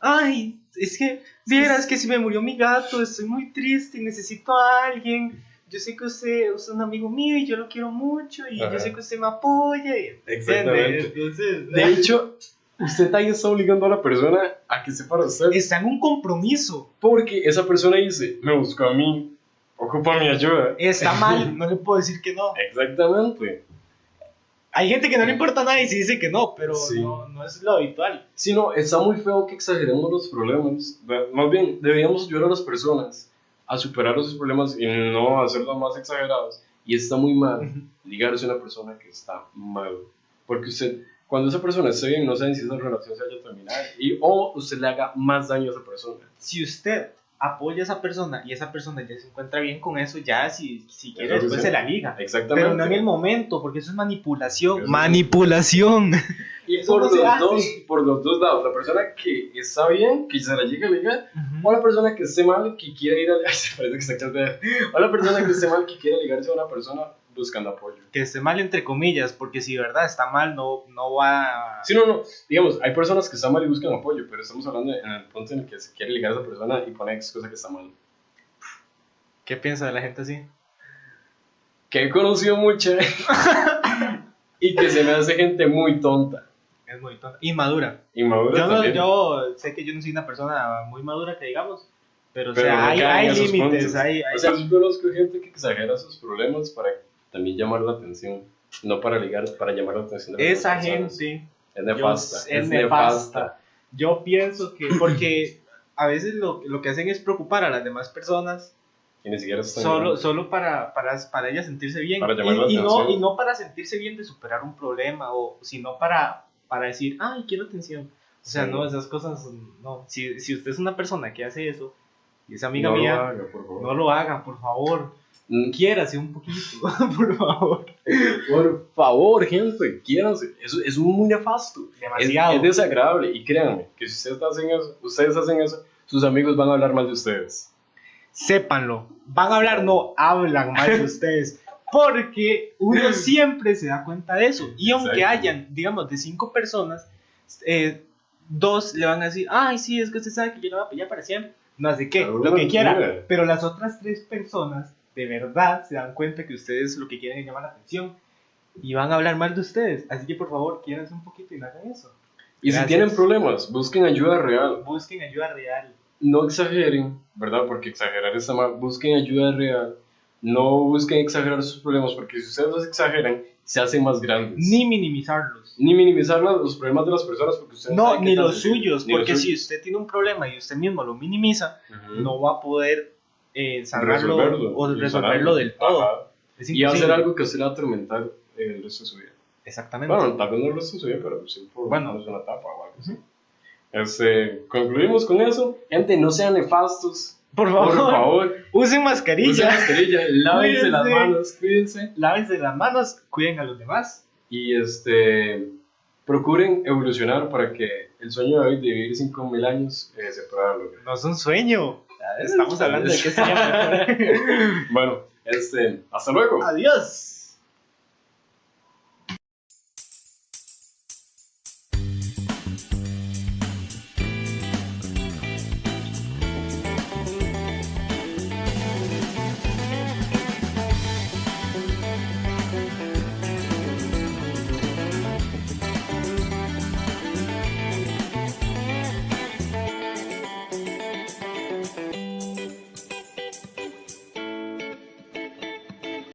Ay, es que vieras que si me murió mi gato, estoy muy triste y necesito a alguien. Yo sé que usted es un amigo mío y yo lo quiero mucho y yo sé que usted me apoya. Exactamente. Entonces, de hecho, usted ahí está obligando a la persona a que se para usted. Está en un compromiso. Porque esa persona dice, me buscó a mí, ocupa mi ayuda. Está mal, no le puedo decir que no. Exactamente. Hay gente que no le importa nada y se dice que no, pero sí. no es lo habitual. Sí, no, está muy feo que exageremos los problemas. Más bien, deberíamos ayudar a las personas a superar esos problemas y no hacerlos más exagerados. Y está muy mal ligarse a una persona que está mal. Porque usted, cuando esa persona esté bien, no saben si esa relación se vaya a terminar. O usted le haga más daño a esa persona. Si usted apoya a esa persona y esa persona ya se encuentra bien con eso, ya si quiere después se la liga. Exactamente. Pero no en el momento, porque eso es manipulación. ¡Manipulación! Y por los dos lados, la persona que está bien, que se la llegue a ligar, o la persona que esté mal, que quiera ir a o la persona que esté mal, que quiera ligarse a una persona buscando apoyo. Que esté mal entre comillas, porque si de verdad está mal, no va a... Sí, no, digamos, hay personas que están mal y buscan apoyo, pero estamos hablando en el punto en el que se quiere ligar a esa persona y pone excusa que está mal. ¿Qué piensa de la gente así? Que he conocido mucha y que se me hace gente muy tonta. Es muy tonta. Inmadura. Yo sé que yo no soy una persona muy madura, que digamos, pero o sea, hay límites. O sea, yo conozco gente que exagera sus problemas para también llamar la atención, no para ligar, para llamar la atención de las esa personas. gente es nefasta. Es nefasta. Yo pienso que, porque a veces lo que hacen es preocupar a las demás personas. Y ni siquiera están solo para ellas sentirse bien. Para llamar la atención. Y no para sentirse bien de superar un problema, sino para decir, ay, quiero atención. O sea, no, esas cosas, no. Si usted es una persona que hace eso, y es amiga mía, no lo haga, por favor. Quiérase un poquito, por favor. Por favor, gente, quiéranse. Eso es muy nefasto. Demasiado. Es desagradable. Y créanme, que si ustedes hacen eso, sus amigos van a hablar mal de ustedes. Sépanlo. Van a hablar, no hablan mal de ustedes. Porque uno siempre se da cuenta de eso. Y aunque hayan, digamos, de 5 personas, 2 le van a decir, ay, sí, es que usted sabe que yo no voy a pelear para siempre. No sé qué, lo que quiera. Pero las otras 3 personas de verdad se dan cuenta que ustedes lo que quieren es llamar la atención y van a hablar mal de ustedes. Así que por favor, quiéranse un poquito y no hagan eso. Y gracias. Si tienen problemas, busquen ayuda real. Busquen ayuda real. No exageren, ¿verdad? Porque exagerar está mal. Busquen ayuda real. no busquen exagerar sus problemas, porque si ustedes los exageran, se hacen más grandes. Ni minimizarlos. Ni minimizar los problemas de las personas, porque ustedes no, ni los suyos, porque si usted tiene un problema y usted mismo lo minimiza, no va a poder sanarlo o resolverlo del todo. Y va a ser algo que usted le va a atormentar el resto de su vida. Exactamente. Bueno, tal vez no el resto de su vida, pero sí por bueno, es una etapa o algo así. Concluimos con eso. Gente, no sean nefastos. Por favor. Usen mascarilla. Usen mascarilla. Lávense las manos. Cuídense. Lávense las manos. Cuiden a los demás. Y procuren evolucionar para que el sueño de hoy de vivir 5.000 años se pueda lograr. No es un sueño. Estamos hablando de qué sería mejor. Bueno, hasta luego. Adiós.